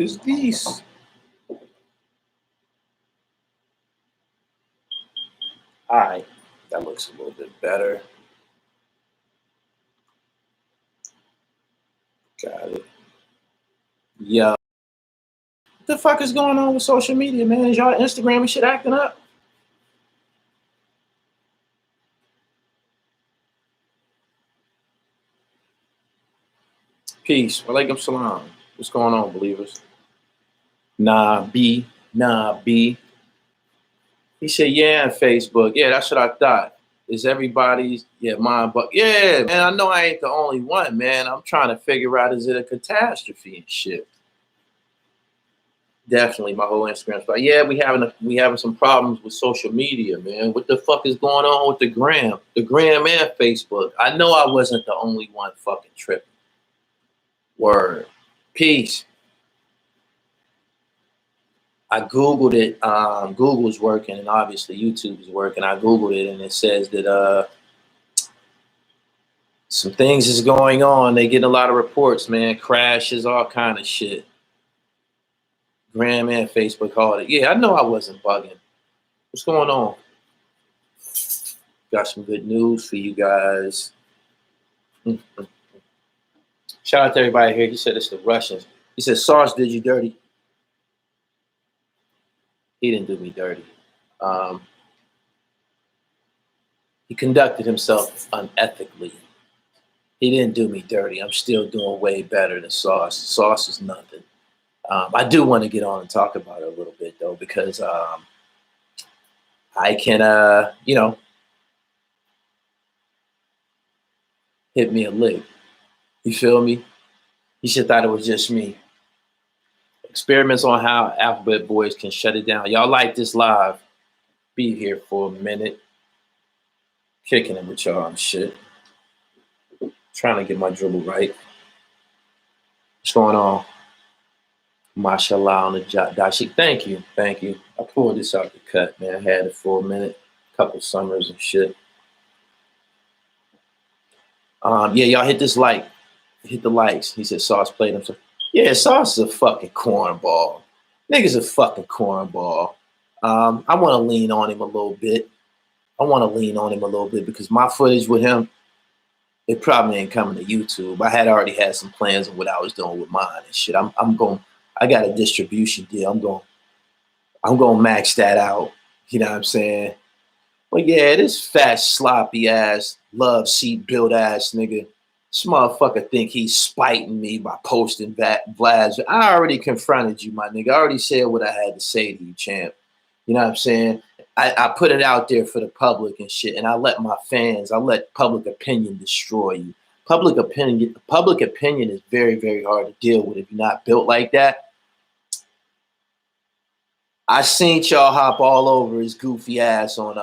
is this? All right, that looks a little bit better. Got it. Yeah. What the fuck is going on with social media, man? Is y'all Instagram and shit acting up? Peace. Walaikum salam. What's going on, believers? Nah, B. He said, yeah, on Facebook. Yeah, that's what I thought. Is everybody's, yeah, mine, but yeah, man, I know I ain't the only one, man. I'm trying to figure out, is it a catastrophe and shit? Definitely, my whole Instagram spot. Yeah, we having some problems with social media, man. What the fuck is going on with the gram and Facebook? I know I wasn't the only one fucking tripping. Word. Peace. I Googled it. Google's working, and obviously YouTube is working. I Googled it, and it says that some things is going on. They getting a lot of reports, man. Crashes, all kind of shit. Gram and Facebook called it. Yeah, I know I wasn't bugging. What's going on? Got some good news for you guys. Shout out to everybody here. He said it's the Russians. He said Sauce did you dirty. He didn't do me dirty. He conducted himself unethically. He didn't do me dirty. I'm still doing way better than Sauce. Sauce is nothing. I do want to get on and talk about it a little bit, though, because I can, hit me a lick. You feel me? You should thought it was just me. Experiments on how Alphabet Boys can shut it down. Y'all like this live? Be here for a minute. Kicking it with y'all and shit. Trying to get my dribble right. What's going on? Mashallah on the Dashi. Thank you. I pulled this out the cut, man. I had it for a minute, couple summers and shit. Yeah, y'all hit this like, hit the likes. He said Sauce played him. So, yeah, Sauce is a fucking cornball. Nigga's a fucking cornball. I want to lean on him a little bit. Because my footage with him, it probably ain't coming to YouTube. I had already had some plans of what I was doing with mine and shit. I got a distribution deal. I'm going to max that out. You know what I'm saying? But yeah, this fat, sloppy ass, love seat built ass nigga. This motherfucker think he's spiting me by posting Vlad's. I already confronted you, my nigga. I already said what I had to say to you, champ. You know what I'm saying? I put it out there for the public and shit, and I let public opinion destroy you. Public opinion is very, very hard to deal with if you're not built like that. I seen y'all hop all over his goofy ass on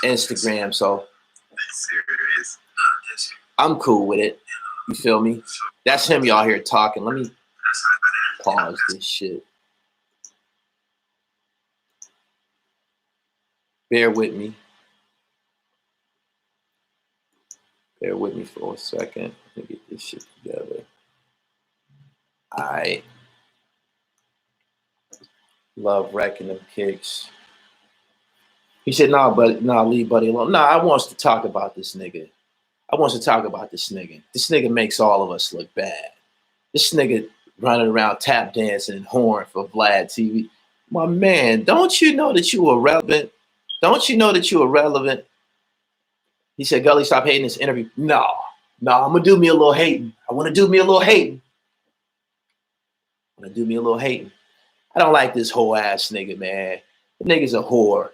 Instagram, so I'm cool with it. You feel me? That's him y'all here talking. Let me pause this shit. Bear with me. Bear with me for a second. Let me get this shit together. All right. Love wrecking them kicks. He said, leave buddy alone. Nah, I wants to talk about this nigga. This nigga makes all of us look bad. This nigga running around tap dancing and horn for Vlad TV. My man, don't you know that you are relevant? He said, Gully, stop hating this interview. No, I'm going to do me a little hating. I want to do me a little hating. I don't like this whore ass nigga, man. The nigga's a whore.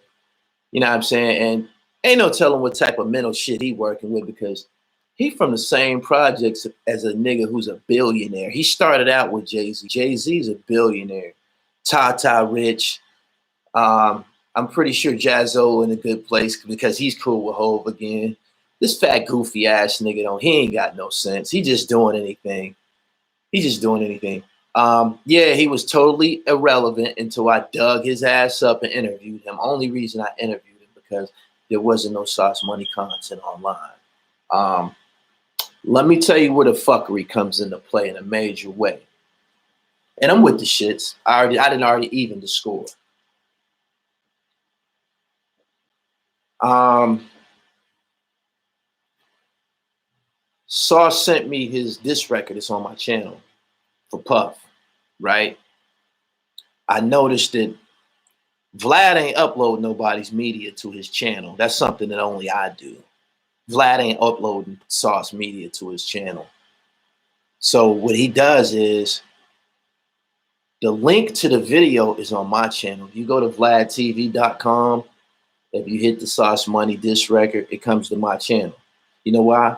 You know what I'm saying? And ain't no telling what type of mental shit he working with, because he from the same projects as a nigga who's a billionaire. He started out with Jay-Z. Jay-Z's a billionaire. Tata rich. I'm pretty sure Jazzo in a good place because he's cool with Hove again. This fat goofy ass nigga he ain't got no sense. He just doing anything. Yeah, he was totally irrelevant until I dug his ass up and interviewed him. Only reason I interviewed him because there wasn't no Sauce Money content online. Let me tell you where the fuckery comes into play in a major way. And I'm with the shits. I didn't already even the score. Sauce sent me his diss record. It's on my channel for Puff, right? I noticed that Vlad ain't upload nobody's media to his channel. That's something that only I do. Vlad ain't uploading Sauce media to his channel. So what he does is the link to the video is on my channel. You go to vladtv.com. If you hit the Sauce Money diss record, it comes to my channel. You know why?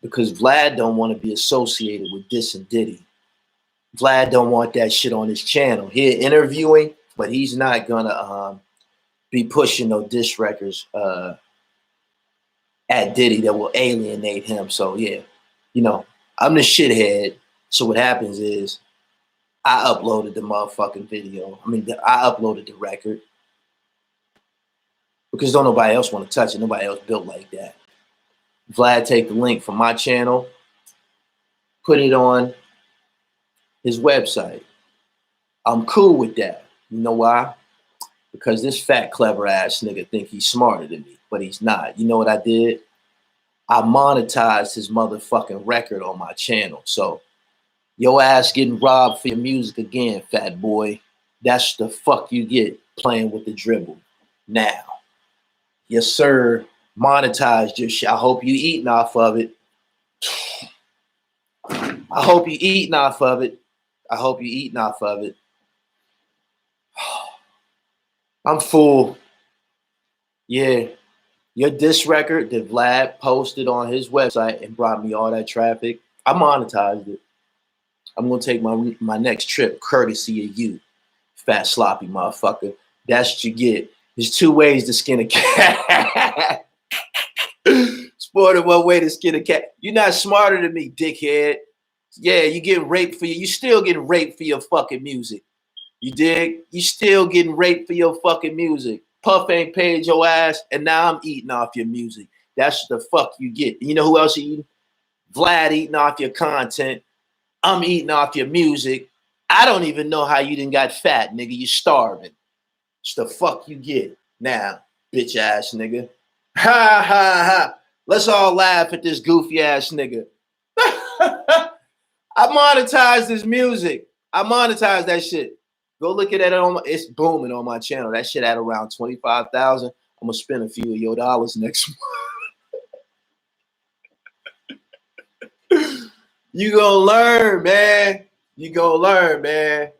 Because Vlad don't want to be associated with Diss and Diddy. Vlad don't want that shit on his channel. He's interviewing, but he's not gonna be pushing no diss records at Diddy that will alienate him. So yeah, you know, I'm the shithead. So what happens is I uploaded the motherfucking video. I uploaded the record because don't nobody else want to touch it. Nobody else built like that. Vlad take the link from my channel, put it on his website. I'm cool with that. You know why? Because this fat, clever ass nigga think he's smarter than me, but he's not. You know what I did? I monetized his motherfucking record on my channel. So your ass getting robbed for your music again, fat boy. That's the fuck you get playing with the dribble. Now, yes, sir, monetized your shit. I hope you eating off of it. I hope you eating off of it. I hope you eating off of it. I'm full. Yeah. Your diss record that Vlad posted on his website and brought me all that traffic, I monetized it. I'm going to take my next trip courtesy of you, fat, sloppy motherfucker. That's what you get. There's two ways to skin a cat. Sported one way to skin a cat. You're not smarter than me, dickhead. Yeah, you get raped for you still getting raped for your fucking music. You dig? You still getting raped for your fucking music. Puff ain't paid your ass, and now I'm eating off your music. That's the fuck you get. You know who else eating? Vlad eating off your content. I'm eating off your music. I don't even know how you didn't got fat, nigga. You starving. It's the fuck you get now, bitch ass nigga. Ha ha ha. Let's all laugh at this goofy ass nigga. I monetized his music. I monetized that shit. Go look at it it's booming on my channel. That shit at around 25,000. I'm gonna spend a few of your dollars next month. You gonna learn, man. You gonna learn, man.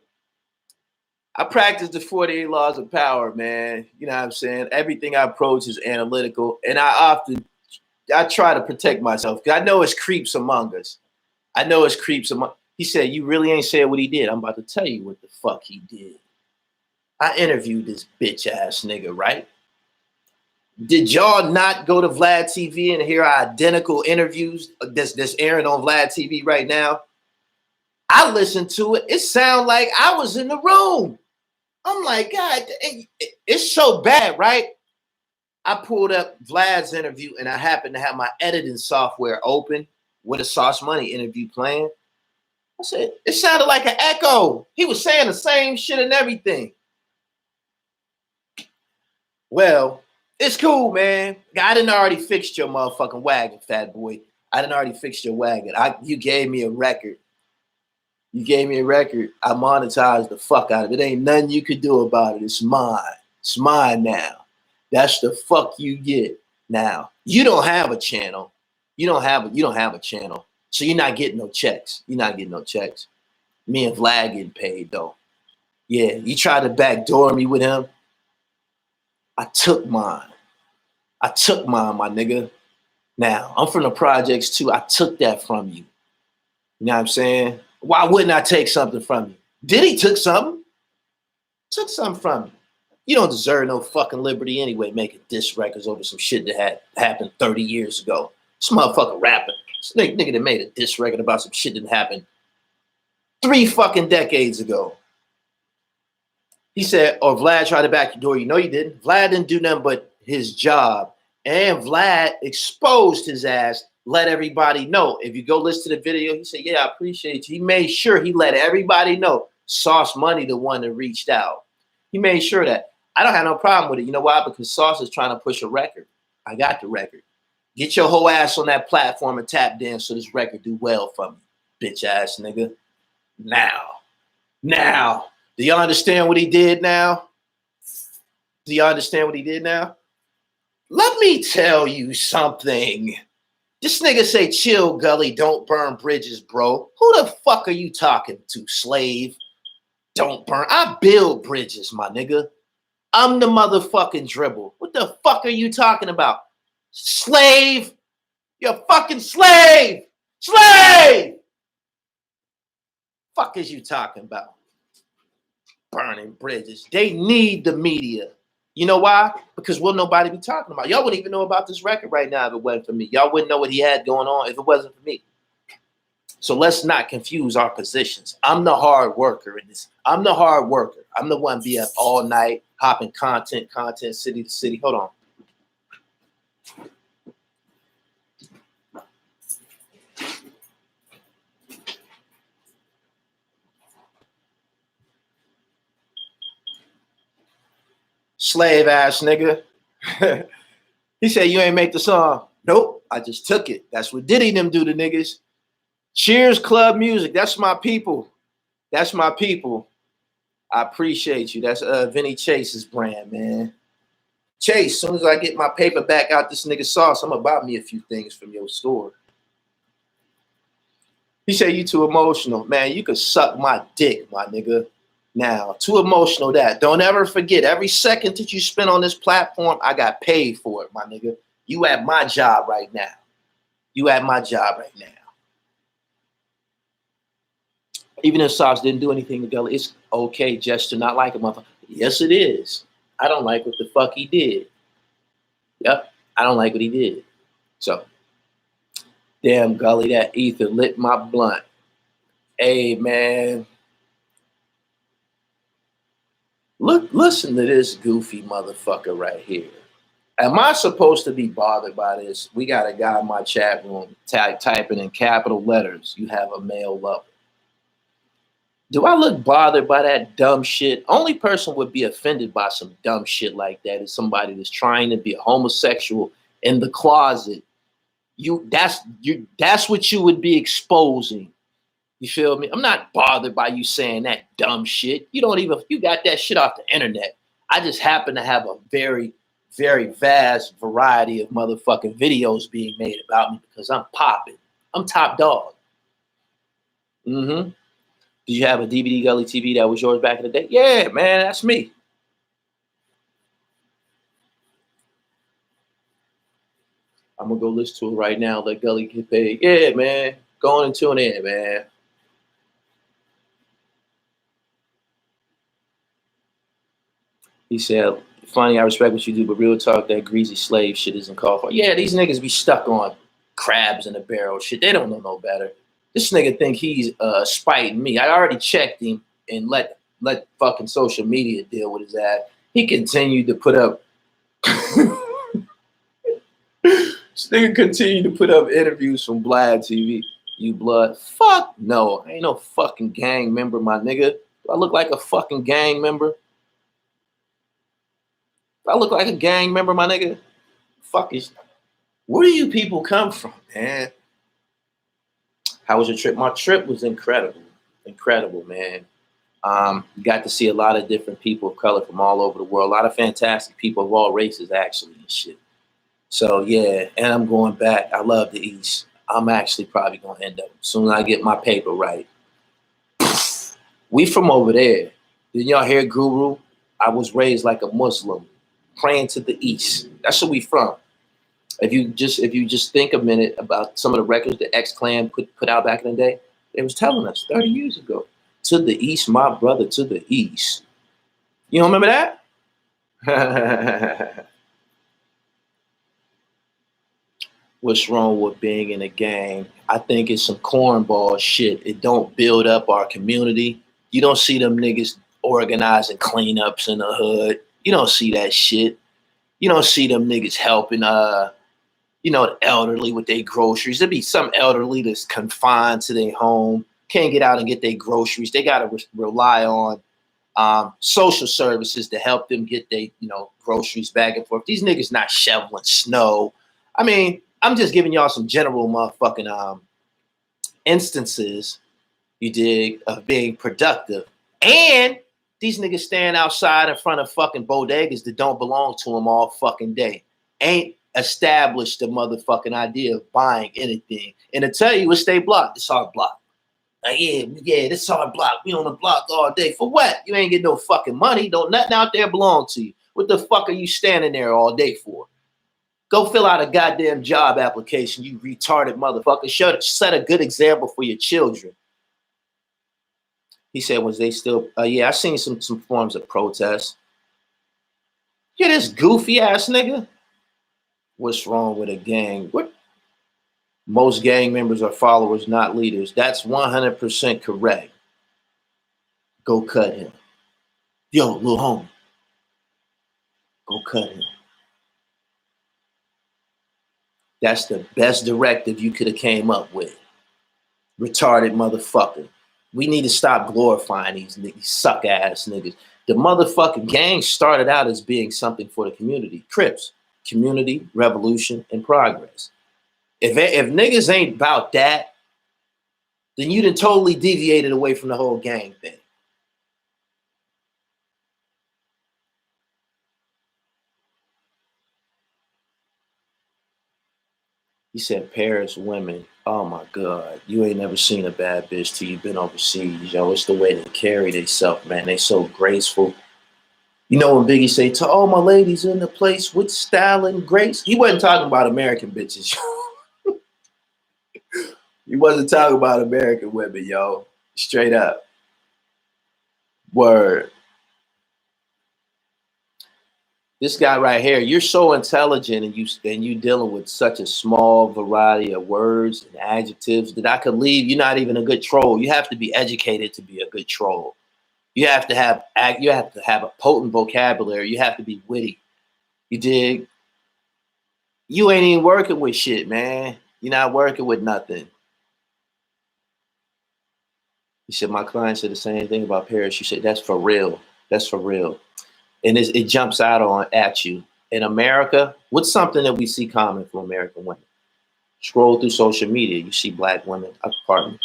I practice the 48 laws of power, man. You know what I'm saying? Everything I approach is analytical, and I try to protect myself because I know it's creeps among us. I know it's creeps among. He said, "You really ain't said what he did." I'm about to tell you what the fuck he did. I interviewed this bitch ass nigga, right? Did y'all not go to Vlad TV and hear identical interviews that's airing on Vlad TV right now? I listened to it. It sounded like I was in the room. I'm like, God, it's so bad, right? I pulled up Vlad's interview and I happened to have my editing software open with a Sauce Money interview playing. I said, it sounded like an echo. He was saying the same shit and everything. Well, it's cool, man. I didn't already fixed your motherfucking wagon, fat boy. I didn't already fixed your wagon. You gave me a record. You gave me a record. I monetized the fuck out of it. Ain't nothing you could do about it. It's mine. It's mine now. That's the fuck you get now. You don't have a channel. You don't have a channel. So you're not getting no checks. You're not getting no checks. Me and Vlad getting paid though. Yeah, you tried to backdoor me with him. I took mine. I took mine, my nigga. Now, I'm from the projects too. I took that from you. You know what I'm saying? Why wouldn't I take something from you? Diddy took something. Took something from you. You don't deserve no fucking liberty anyway, making diss records over some shit that had happened 30 years ago. This motherfucker rapping. This nigga that made a diss record about some shit that happened 3 fucking decades ago. He said, oh, Vlad tried to back your door. You know you didn't. Vlad didn't do nothing but his job. And Vlad exposed his ass, let everybody know. If you go listen to the video, he said, yeah, I appreciate you. He made sure he let everybody know. Sauce Money, the one that reached out. He made sure that I don't have no problem with it. You know why? Because Sauce is trying to push a record. I got the record. Get your whole ass on that platform and tap dance so this record do well for me, bitch ass nigga. Now, do you understand what he did now? Do you understand what he did now? Let me tell you something. This nigga say, chill, Gully, don't burn bridges, bro. Who the fuck are you talking to, slave? Don't burn. I build bridges, my nigga. I'm the motherfucking dribble. What the fuck are you talking about? Slave! You're a fucking slave! Slave! Fuck is you talking about? Burning bridges. They need the media. You know why? Because will nobody be talking about? Y'all wouldn't even know about this record right now if it wasn't for me. Y'all wouldn't know what he had going on if it wasn't for me. So let's not confuse our positions. I'm the hard worker in this. I'm the hard worker. I'm the one be up all night, hopping content, city to city. Hold on. Slave ass nigga. He said, you ain't make the song. Nope, I just took it. That's what Diddy them do to niggas. Cheers Club Music. That's my people. That's my people. I appreciate you. That's Vinny Chase's brand, man. Chase, as soon as I get my paper back out this nigga Sauce, I'm gonna buy me a few things from your store. He said, you too emotional. Man, you could suck my dick, my nigga. Now, too emotional that. Don't ever forget, every second that you spend on this platform, I got paid for it, my nigga. You at my job right now. You at my job right now. Even if Sauce didn't do anything to Gully, it's okay just to not like a motherfucker. Yes, it is. I don't like what the fuck he did. Yep, I don't like what he did. So, damn Gully, that ether lit my blunt. Hey, man. Listen to this goofy motherfucker right here. Am I supposed to be bothered by this? We got a guy in my chat room typing in capital letters, you have a male lover. Do I look bothered by that dumb shit? Only person would be offended by some dumb shit like that is somebody that's trying to be a homosexual in the closet. That's what you would be exposing. You feel me? I'm not bothered by you saying that dumb shit. You got that shit off the internet. I just happen to have a very, very vast variety of motherfucking videos being made about me because I'm popping. I'm top dog. Mm-hmm. Did you have a DVD Gully TV that was yours back in the day? Yeah, man, that's me. I'm gonna go listen to it right now. Let Gully get paid. Yeah, man. Go on and tune in, man. He said, funny, I respect what you do, but real talk, that greasy slave shit isn't called for. Yeah, these niggas be stuck on crabs in a barrel shit. They don't know no better. This nigga think he's spiting me. I already checked him and let fucking social media deal with his ass. He continued to put up this nigga continued to put up interviews from Vlad TV. You blood. Fuck no. I ain't no fucking gang member, my nigga. Do I look like a fucking gang member? I look like a gang member, my nigga. Fuck is. Where do you people come from, man? How was your trip? My trip was incredible. Incredible, man. Got to see a lot of different people of color from all over the world. A lot of fantastic people of all races, actually, and shit. So, yeah, and I'm going back. I love the East. I'm actually probably going to end up, as soon as I get my paper right. We from over there. Did y'all hear Guru? I was raised like a Muslim, praying to the East. That's where we from. If you just think a minute about some of the records that X-Clan put out back in the day, they was telling us 30 years ago, to the East, my brother, to the East. You don't remember that? What's wrong with being in a gang? I think it's some cornball shit. It don't build up our community. You don't see them niggas organizing cleanups in the hood. You don't see that shit. You don't see them niggas helping the elderly with their groceries. There'd be some elderly that's confined to their home, can't get out and get their groceries. They got to rely on social services to help them get their, groceries back and forth. These niggas not shoveling snow. I mean, I'm just giving y'all some general motherfucking instances, you dig, of being productive. And these niggas stand outside in front of fucking bodegas that don't belong to them all fucking day. Ain't established the motherfucking idea of buying anything. And to tell you, it's they block. It's our block. Like, yeah, this is our block. We on the block all day. For what? You ain't get no fucking money. Don't nothing out there belong to you. What the fuck are you standing there all day for? Go fill out a goddamn job application, you retarded motherfucker. Set a good example for your children. He said, was they still, yeah, I seen some forms of protest. Yeah, this goofy ass nigga. What's wrong with a gang? What? Most gang members are followers, not leaders. That's 100% correct. Go cut him. Yo, little homie. Go cut him. That's the best directive you could have came up with. Retarded motherfucker. We need to stop glorifying these suck ass niggas. The motherfucking gang started out as being something for the community. Crips, community, revolution, and progress. If niggas ain't about that, then you done totally deviated away from the whole gang thing. He said, Paris women, oh my God, you ain't never seen a bad bitch till you been overseas, yo. It's the way they carry themselves, man. They so graceful. You know when Biggie say, to all my ladies in the place with style and grace, he wasn't talking about American bitches. He wasn't talking about American women, yo. Straight up. Word. This guy right here, you're so intelligent and you dealing with such a small variety of words and adjectives that I could leave. You're not even a good troll. You have to be educated to be a good troll. You have to have a potent vocabulary. You have to be witty. You dig? You ain't even working with shit, man. You're not working with nothing. He said, my client said the same thing about Paris. She said, that's for real. That's for real. And it jumps out at you. In America, what's something that we see common from American women? Scroll through social media, you see black women, pardon me,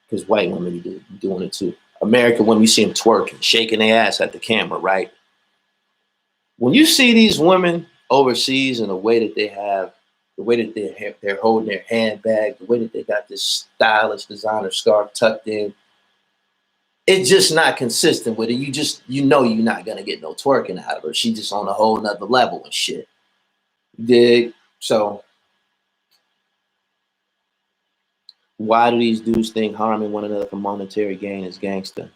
because white women be doing it too. American women, you see them twerking, shaking their ass at the camera, right? When you see these women overseas and the way that they're holding their handbag, the way that they got this stylish designer scarf tucked in, it's just not consistent with it. You know you're not gonna get no twerking out of her. She just on a whole nother level and shit. Dig? So why do these dudes think harming one another for monetary gain is gangster?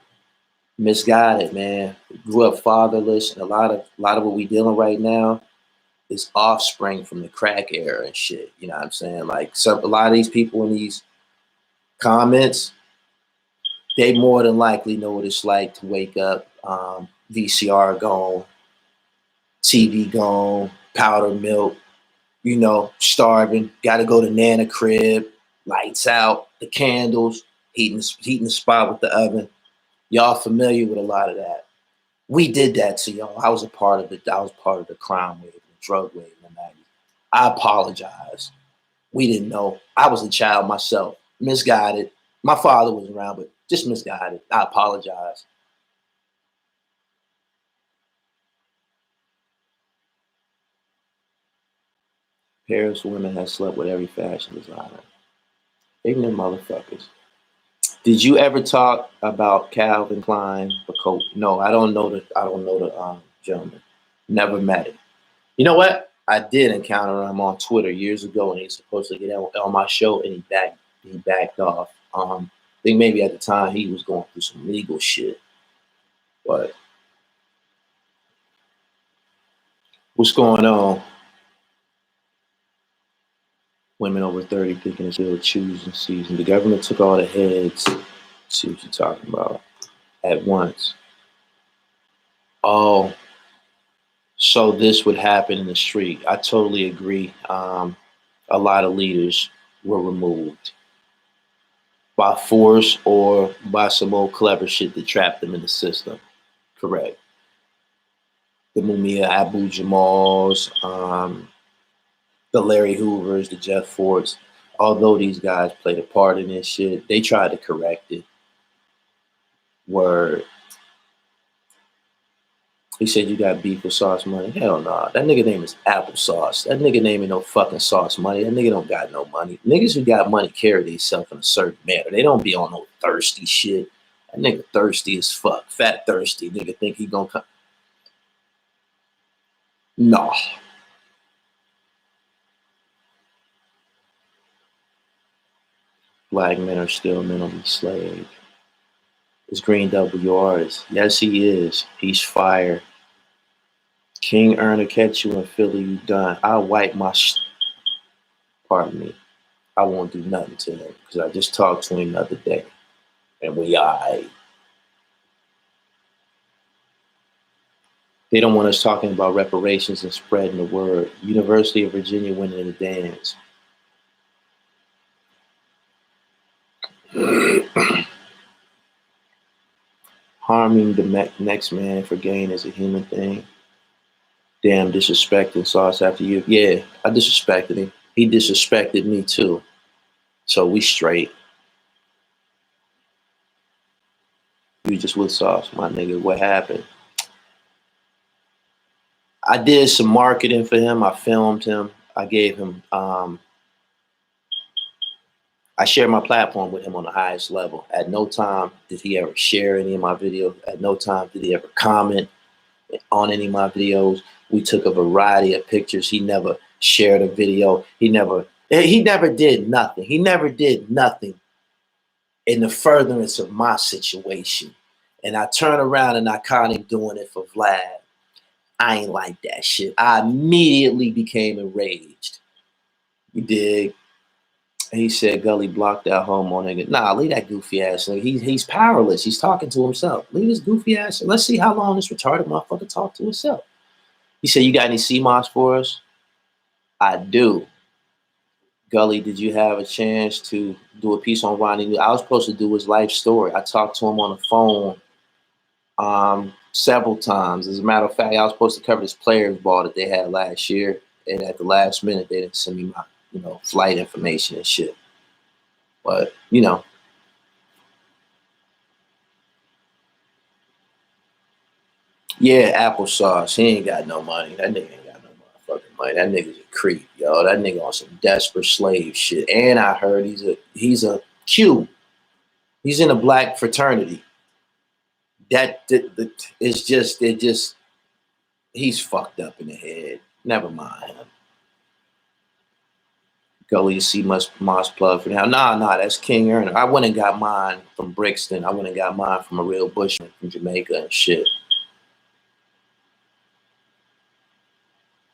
Misguided, man. Grew up fatherless, and a lot of what we dealing right now is offspring from the crack era and shit. You know what I'm saying? Like a lot of these people in these comments, they more than likely know what it's like to wake up, VCR gone, TV gone, powder milk, starving, got to go to Nana crib, lights out, the candles, heating the spot with the oven. Y'all familiar with a lot of that. We did that to y'all. I was part of the crime wave, the drug wave in the 90s. I apologize. We didn't know. I was a child myself, misguided. My father was around, but just misguided. I apologize. Paris women have slept with every fashion designer. Ignorant motherfuckers. Did you ever talk about Calvin Klein or Coke? No, I don't know the gentleman. Never met him. You know what? I did encounter him on Twitter years ago, and he's supposed to get on my show, and he backed off. I think maybe at the time he was going through some legal shit. But what's going on? Women over 30 thinking it's still choosing season. The government took all the heads. Let's see what you're talking about at once. Oh, so this would happen in the street. I totally agree. A lot of leaders were removed. by force or by some old clever shit that trapped them in the system. Correct. The Mumia Abu Jamals, the Larry Hoovers, the Jeff Fords. Although these guys played a part in this shit, they tried to correct it. Word. He said you got beef with Sauce Money. Hell nah. That nigga name is Applesauce. That nigga name ain't no fucking Sauce Money. That nigga don't got no money. Niggas who got money carry themselves in a certain manner. They don't be on no thirsty shit. That nigga thirsty as fuck. Fat thirsty. Nigga think he gonna come. No. Black men are still mentally slave. Is Green W artist? Yes, he is. He's fire. King Erna catch you in Philly, you done. I'll wipe my pardon me. I won't do nothing to him because I just talked to him the other day. And we alright. They don't want us talking about reparations and spreading the word. University of Virginia winning the dance. Harming the next man for gain is a human thing. Damn, disrespecting Sauce after you. Yeah, I disrespected him. He disrespected me too. So we straight. We just with Sauce, my nigga. What happened? I did some marketing for him. I filmed him. I gave him, I shared my platform with him on the highest level. At no time did he ever share any of my videos. At no time did he ever comment on any of my videos. We took a variety of pictures. He never shared a video. He never did nothing. He never did nothing in the furtherance of my situation. And I turn around and I caught him doing it for Vlad. I ain't like that shit. I immediately became enraged. You dig? And he said, Gully blocked that homo nigga. Nah, leave that goofy ass nigga. He's powerless. He's talking to himself. Leave this goofy ass. Let's see how long this retarded motherfucker talk to himself. He said, you got any CMOS for us? I do. Gully, did you have a chance to do a piece on Ronnie? I was supposed to do his life story. I talked to him on the phone several times. As a matter of fact, I was supposed to cover this players ball that they had last year. And at the last minute, they didn't send me my, flight information and shit. But, yeah, applesauce. He ain't got no money. That nigga ain't got no motherfucking money. That nigga's a creep, yo. That nigga on some desperate slave shit. And I heard he's a Q. He's in a black fraternity. It's just he's fucked up in the head. Never mind him. Gully see Moss plug for now. Nah, that's King Erner. I went and got mine from Brixton. I went and got mine from a real bushman from Jamaica and shit.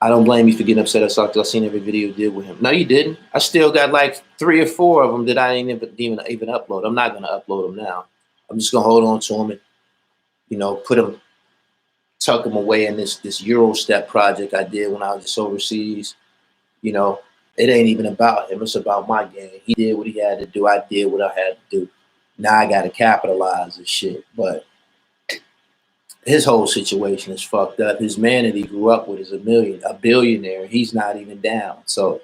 I don't blame you for getting upset. I seen every video you did with him. No, you didn't. I still got like 3 or 4 of them that I ain't even upload. I'm not gonna upload them now. I'm just gonna hold on to them and tuck them away in this Eurostep project I did when I was just overseas. It ain't even about him. It's about my game. He did what he had to do. I did what I had to do. Now I got to capitalize this shit. But his whole situation is fucked up. His man that he grew up with is a billionaire. He's not even down. So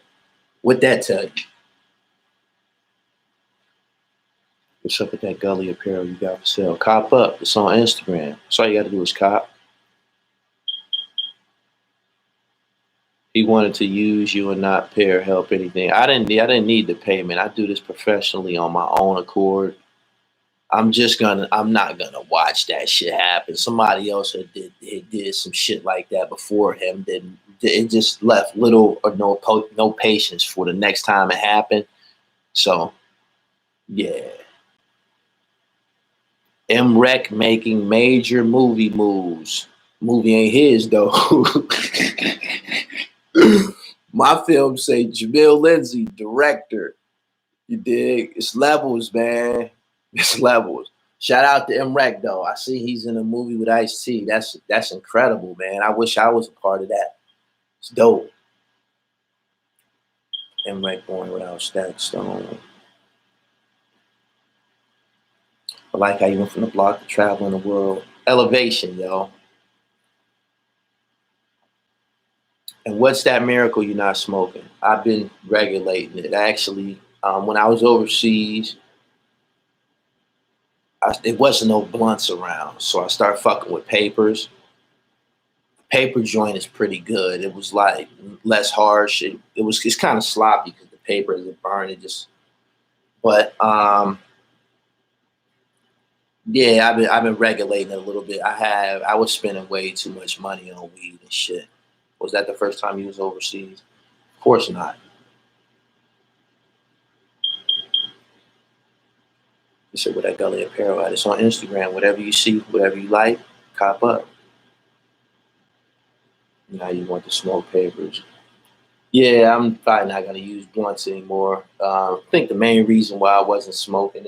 what that tell you? What's up with that Gully apparel you got for sale? Cop up. It's on Instagram. That's all you got to do is cop. He wanted to use you and not pay or help anything. I didn't need the payment. I do this professionally on my own accord. I'm not gonna watch that shit happen. Somebody else did some shit like that before him. It just left little or no patience for the next time it happened. So yeah. MREC making major movie moves. Movie ain't his though. My film say Jamil Lindsay, director. You dig? It's levels, man. It's levels. Shout out to MREC though. I see he's in a movie with Ice-T. That's incredible, man. I wish I was a part of that. It's dope. MREC going without Stack Stone. I like how you went from the block to traveling the world. Elevation, yo. And what's that miracle you're not smoking? I've been regulating it. Actually, when I was overseas, it wasn't no blunts around. So I started fucking with papers. Paper joint is pretty good. It was like less harsh. It's kind of sloppy because the paper isn't burned. It just, but yeah, I've been regulating it a little bit. I was spending way too much money on weed and shit. Was that the first time you was overseas? Of course not. You said, with that Gully Apparel at? It's on Instagram. Whatever you see, whatever you like, cop up. Now you want the smoke papers. Yeah, I'm probably not going to use blunts anymore. I think the main reason why I wasn't smoking,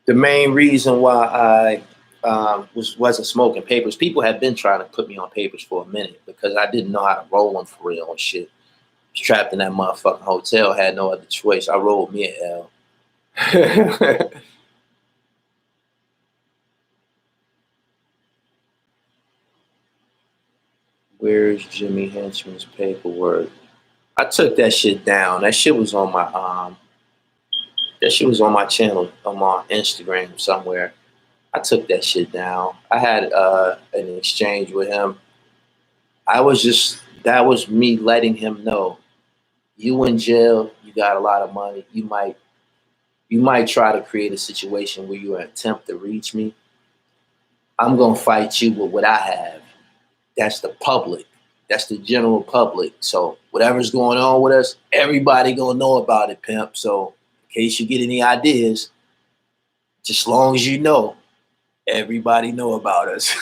the main reason why I wasn't smoking papers, people have been trying to put me on papers for a minute because I didn't know how to roll them for real and shit. I was trapped in that motherfucking hotel, had no other choice. I rolled me an L. Where's Jimmy Henchman's paperwork? I took that shit down. That shit was on my channel. I'm on Instagram somewhere. I took that shit down. I had an exchange with him. That was me letting him know, you in jail, you got a lot of money. You might try to create a situation where you attempt to reach me. I'm gonna fight you with what I have. That's the public. That's the general public. So whatever's going on with us, everybody gonna know about it, pimp. So in case you get any ideas, just as long as you know, everybody know about us.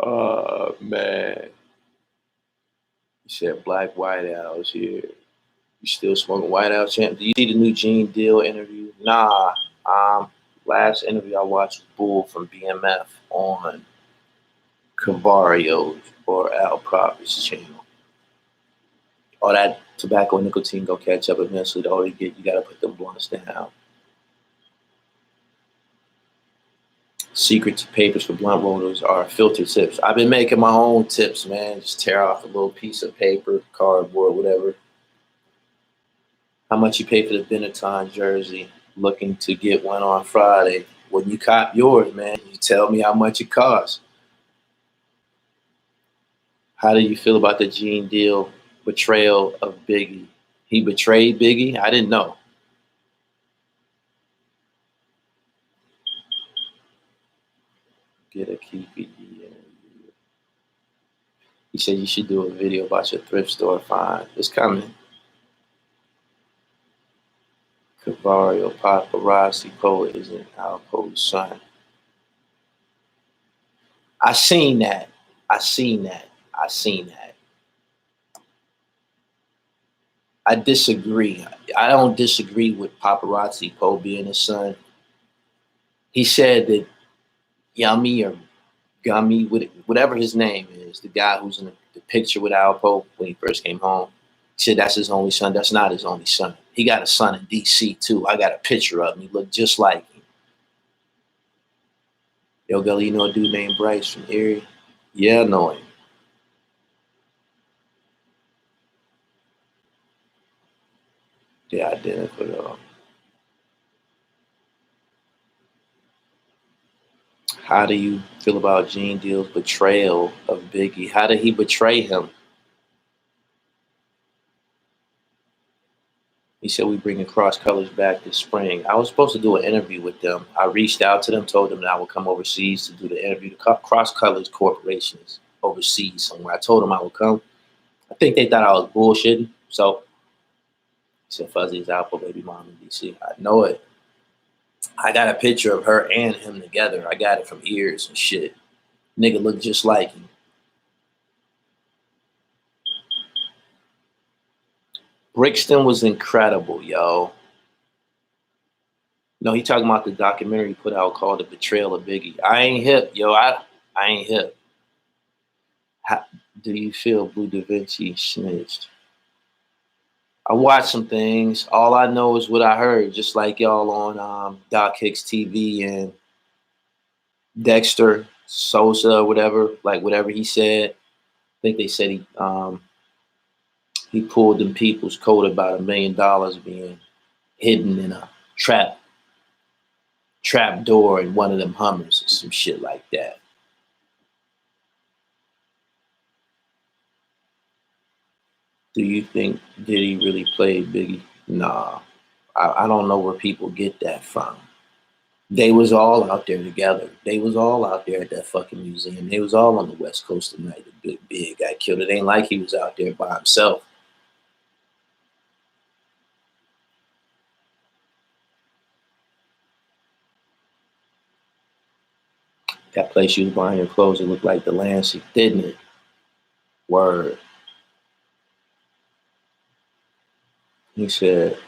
Oh man. You said Black Whiteouts here. You still smoking Whiteout champ? Do you see the new Gene Deal interview? Nah. Last interview I watched was Bull from BMF on Cavario's or Al Prophet's channel. All that tobacco and nicotine go catch up eventually. You gotta put them blunts down. Secret papers for blunt rollers are filter tips. I've been making my own tips, man. Just tear off a little piece of paper, cardboard, whatever. How much you pay for the Benetton jersey? Looking to get one on Friday. When you cop yours, man, you tell me how much it costs. How do you feel about the Gene Deal betrayal of Biggie? He betrayed Biggie? I didn't know. Get a keep it. He said you should do a video about your thrift store find. It's coming. Cavario paparazzi poet isn't Alpo's son. I seen that. I seen that. I seen that. I disagree. I don't disagree with paparazzi Poe being his son. He said that Yummy or Gummy, whatever his name is, the guy who's in the picture with Alpo when he first came home, he said that's his only son. That's not his only son. He got a son in D.C. too. I got a picture of him. He looked just like him. Yo, Gully, you know a dude named Bryce from Erie? Yeah, I know him. Yeah, identical though. How do you feel about Gene Deal's betrayal of Biggie? How did he betray him? He said we bringing Cross Colors back this spring. I was supposed to do an interview with them. I reached out to them, told them that I would come overseas to do the interview. The Cross Colors Corporation is overseas somewhere. I told them I would come. I think they thought I was bullshitting. So he said Fuzzy's out for baby mom in DC. I know it. I got a picture of her and him together. I got it from ears and shit. Nigga looked just like him. Brixton was incredible, yo. No, he talking about the documentary he put out called The Betrayal of Biggie. I ain't hip, yo. I ain't hip. How do you feel Blue Da Vinci snitched? I watched some things. All I know is what I heard, just like y'all on Doc Hicks TV and Dexter Sosa, whatever, like whatever he said. I think they said he pulled them people's coat about $1 million being hidden in a trap door in one of them Hummers or some shit like that. Do you think Diddy really played Biggie? Nah, I don't know where people get that from. They was all out there together. They was all out there at that fucking museum. They was all on the West Coast the night the Big got killed. It ain't like he was out there by himself. That place you was buying your clothes, it looked like the Lancey, didn't it? Word. He said,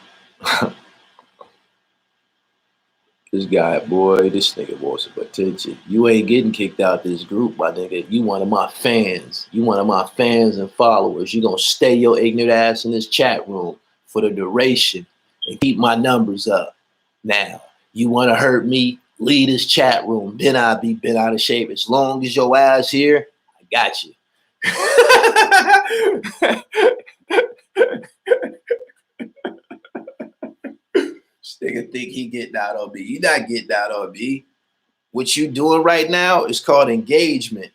this guy, boy, this nigga wants some attention. You ain't getting kicked out this group, my nigga. You one of my fans. You one of my fans and followers. You gonna stay your ignorant ass in this chat room for the duration and keep my numbers up. Now, you wanna hurt me? Leave this chat room. Then I'll be bent out of shape. As long as your ass here, I got you. This nigga think he getting out on me. You not getting out on me. What you doing right now is called engagement.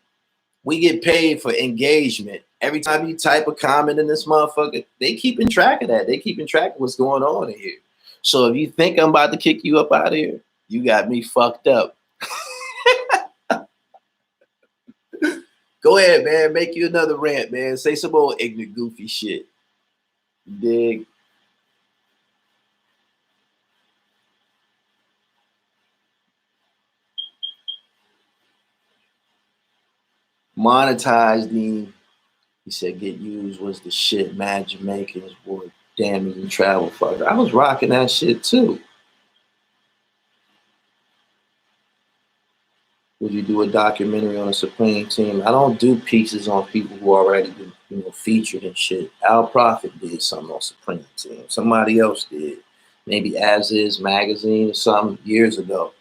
We get paid for engagement. Every time you type a comment in this motherfucker, they keeping track of that. They keeping track of what's going on in here. So if you think I'm about to kick you up out of here, you got me fucked up. Go ahead, man. Make you another rant, man. Say some old ignorant, goofy shit. Dig. Monetized him. He said get used was the shit. Mad Jamaicans wore damage and travel fucker. I was rocking that shit too. Would you do a documentary on a Supreme team? I don't do pieces on people who already been, featured and shit. Al Prophet did something on Supreme team. Somebody else did. Maybe As Is magazine or something years ago.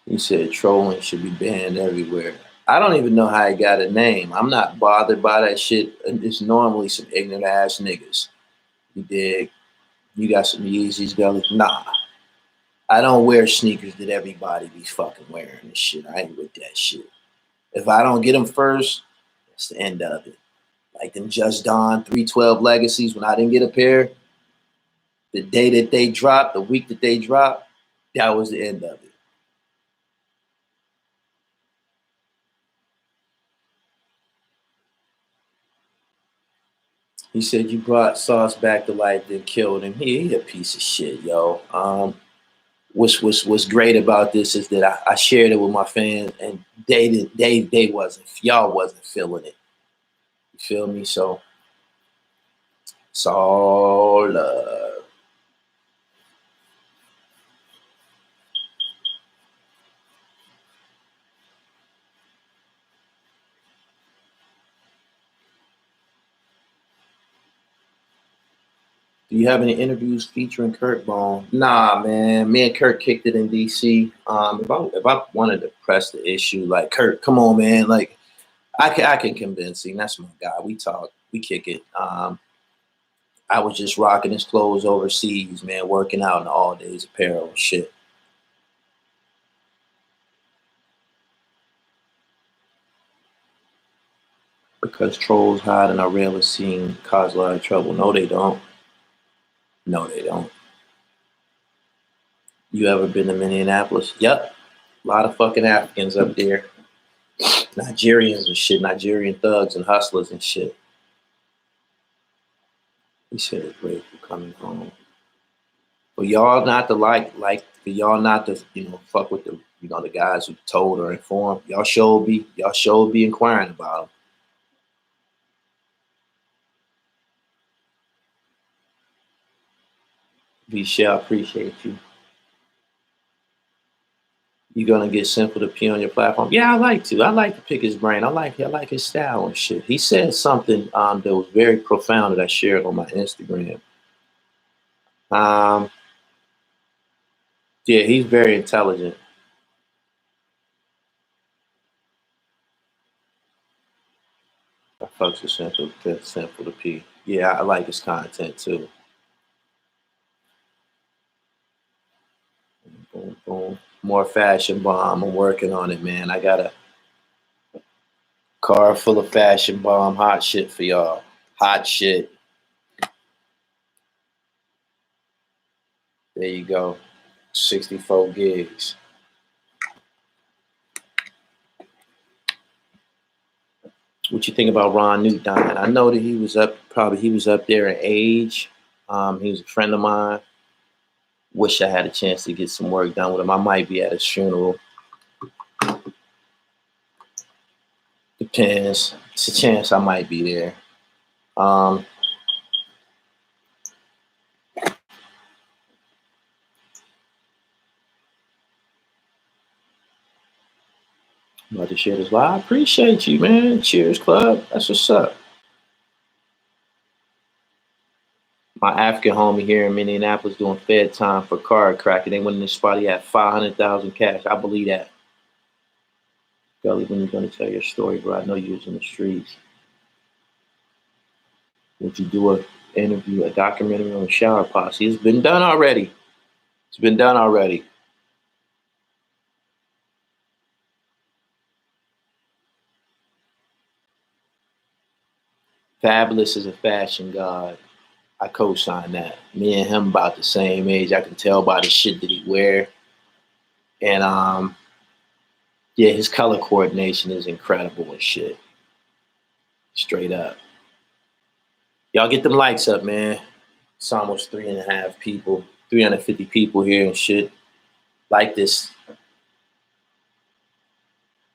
He said trolling should be banned everywhere. I don't even know how he got a name. I'm not bothered by that shit. It's normally some ignorant ass niggas. You dig? You got some Yeezys, Gully? Nah. I don't wear sneakers that everybody be fucking wearing and shit. I ain't with that shit. If I don't get them first, that's the end of it. Like them Just Don 312 Legacies, when I didn't get a pair, the day that they dropped, the week that they dropped, that was the end of it. He said you brought Sauce back to life, then killed him. He a piece of shit, yo. What's great about this is that I shared it with my fans, and they wasn't, y'all wasn't feeling it. You feel me? So it's all love. Do you have any interviews featuring Kurt Bone? Nah, man. Me and Kurt kicked it in DC. If I wanted to press the issue, like Kurt, come on, man. Like I can convince him. That's my guy. We talk, we kick it. I was just rocking his clothes overseas, man, working out in all days apparel and shit. Because trolls hide in our realist scene cause a lot of trouble. No, they don't. No, they don't. You ever been to Minneapolis? Yep. A lot of fucking Africans up there. Nigerians and shit, Nigerian thugs and hustlers and shit. He said it's great for coming home. For y'all not to for y'all not to, fuck with the, the guys who told or informed. Y'all should be inquiring about them. We shall appreciate you. You gonna get Simple to P on your platform? Yeah, I like to. I like to pick his brain. I like his style and shit. He said something that was very profound that I shared on my Instagram. Um, yeah, he's very intelligent. I fucks with Simple to P. Yeah, I like his content too. Boom, boom. More fashion bomb. I'm working on it, man. I got a car full of fashion bomb hot shit for y'all. Hot shit. There you go. 64 gigs. What you think about Ron Newt dying? I know that he was up there in age. He was a friend of mine. Wish I had a chance to get some work done with him. I might be at his funeral. Depends. It's a chance I might be there. Um, about to share this. Well, I appreciate you, man. Cheers, club. That's what's up. My African homie here in Minneapolis doing Fed time for card cracking. They went in this spot. He had 500,000 cash. I believe that. Gully, when you gonna tell your story, bro? I know you was in the streets. Would you do a interview, a documentary on Shower Posse? It's been done already. It's been done already. Fabulous is a fashion god. I co-sign that. Me and him about the same age. I can tell by the shit that he wear. And yeah, his color coordination is incredible and shit. Straight up. Y'all get them likes up, man. It's almost 3.5 people, 350 people here and shit. Like this.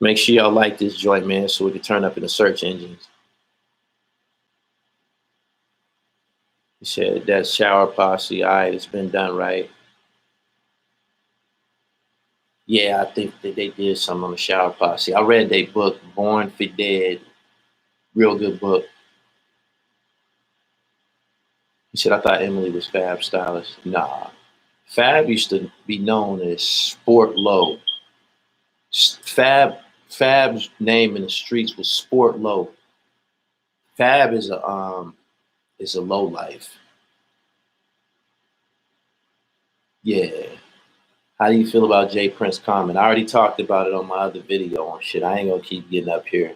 Make sure y'all like this joint, man, so we can turn up in the search engines. He said that Shower Posse, all right, it's been done right. Yeah, I think that they did something on the Shower Posse. I read their book, Born for Dead. Real good book. He said, I thought Emily was Fab stylist. Nah. Fab used to be known as Sport Low. Fab's name in the streets was Sport Low. Fab is a low life. Yeah. How do you feel about Jay Prince comment? I already talked about it on my other video on shit. I ain't gonna keep getting up here.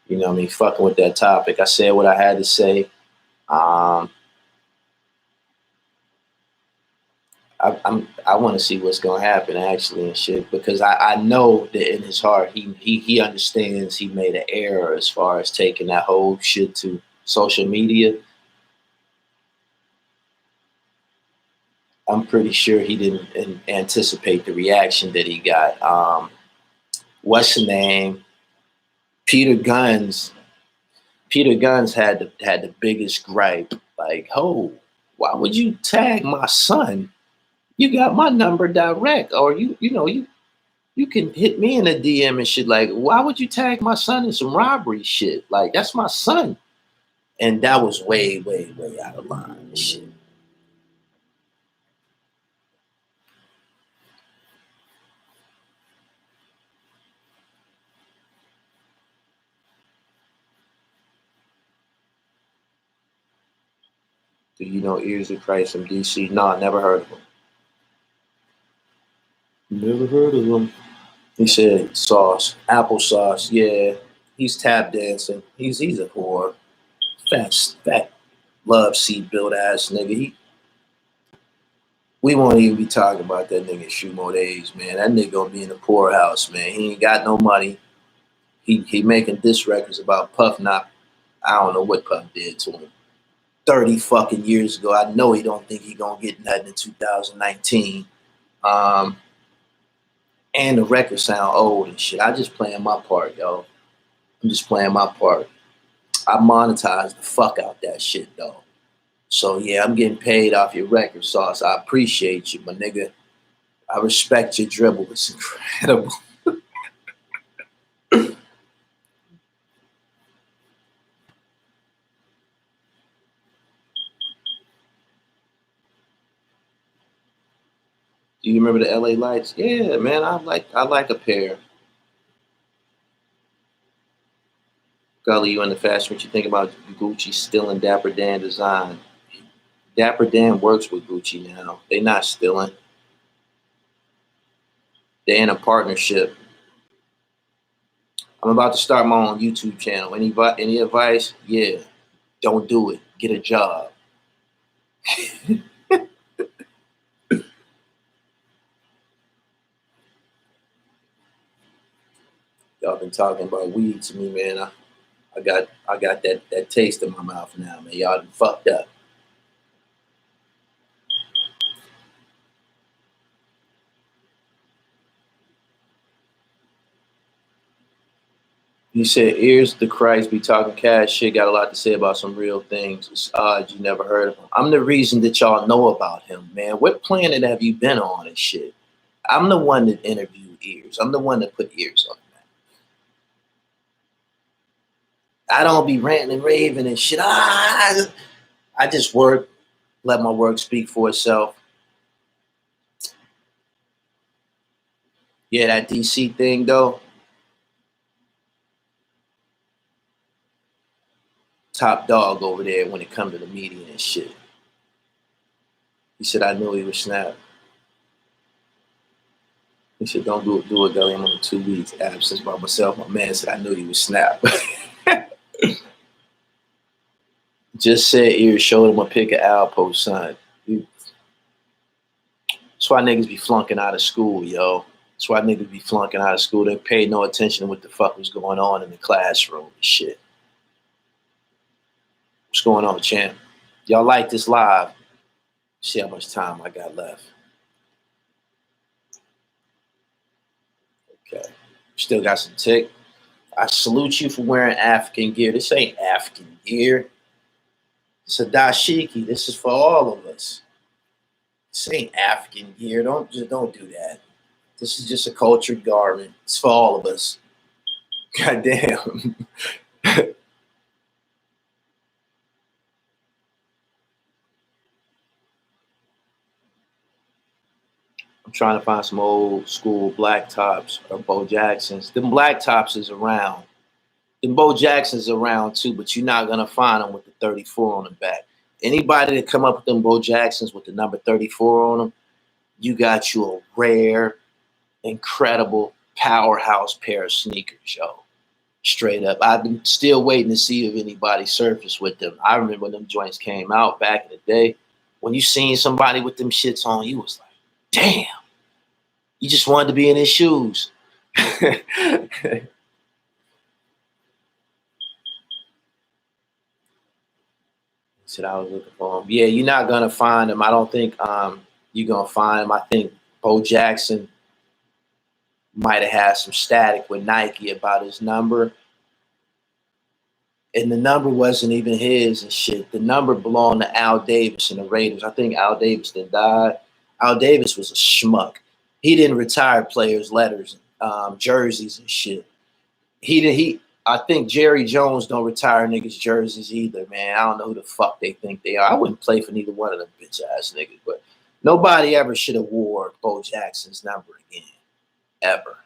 You know what I mean? Fucking with that topic. I said what I had to say. Um, I want to see what's gonna happen actually and shit because I know that in his heart he understands he made an error as far as taking that whole shit to social media. I'm pretty sure he didn't anticipate the reaction that he got. What's the name? Peter Guns. Peter Guns had the biggest gripe. Like, oh, why would you tag my son? You got my number direct, or you can hit me in a DM and shit. Like, why would you tag my son in some robbery shit? Like, that's my son. And that was way, way, way out of line and shit. Do you know Ears of Christ from DC? Nah, never heard of him. Never heard of him. He said sauce, applesauce. Yeah, he's tap dancing. He's a whore. Fat love seat built ass nigga. We won't even be talking about that nigga Shumo days, man. That nigga gonna be in the poorhouse, man. He ain't got no money. He making diss records about Puff not. I don't know what Puff did to him 30 fucking years ago. I know he don't think he gonna get nothing in 2019. Um, and the record sound old and shit. I just playing my part, yo. I'm just playing my part. I monetize the fuck out that shit though. So yeah, I'm getting paid off your record sauce. I appreciate you, my nigga. I respect your dribble. It's incredible. Do you remember the LA Lights? Yeah, man. I like a pair. Gully, you in the fashion? What you think about Gucci stealing Dapper Dan design? Dapper Dan works with Gucci now. They not stealing. They're in a partnership. I'm about to start my own YouTube channel. Any advice? Yeah, don't do it. Get a job. Y'all been talking about weed to me, man. I got that taste in my mouth now, man. Y'all done fucked up. You said ears to Christ be talking cash shit. Got a lot to say about some real things. It's odd you never heard of him. I'm the reason that y'all know about him, man. What planet have you been on and shit? I'm the one that interviewed ears. I'm the one that put ears on him. I don't be ranting and raving and shit. I just work, let my work speak for itself. Yeah, that DC thing though, top dog over there when it comes to the media and shit. He said I knew he would snap. He said don't do it, Gully. I'm on 2 weeks absence by myself. My man said I knew he would snap. Just said ears showed him a pic of Alpo, son. That's why niggas be flunking out of school, yo. That's why niggas be flunking out of school. They paid no attention to what the fuck was going on in the classroom and shit. What's going on, champ? Y'all like this live? See how much time I got left. Okay. Still got some tick. I salute you for wearing African gear. This ain't African gear. It's a dashiki. This is for all of us. This ain't African gear. Don't do that. This is just a cultured garment. It's for all of us. God damn. I'm trying to find some old school black tops or Bo Jacksons. Them black tops is around. Them Bo Jacksons around too, but you're not gonna find them with the 34 on the back. Anybody that come up with them Bo Jacksons with the number 34 on them, you got you a rare, incredible powerhouse pair of sneakers, yo. Straight up. I've been still waiting to see if anybody surfaced with them. I remember when them joints came out back in the day. When you seen somebody with them shits on, you was like, damn. You just wanted to be in his shoes. Said I was looking for him. Yeah, you're not gonna find him. I don't think you're gonna find him. I think Bo Jackson might have had some static with Nike about his number. And the number wasn't even his and shit. The number belonged to Al Davis and the Raiders. I think Al Davis then died. Al Davis was a schmuck. He didn't retire players' letters, jerseys and shit. He I think Jerry Jones don't retire niggas jerseys either, man. I don't know who the fuck they think they are. I wouldn't play for neither one of them bitch ass niggas, but nobody ever should have wore Bo Jackson's number again. Ever.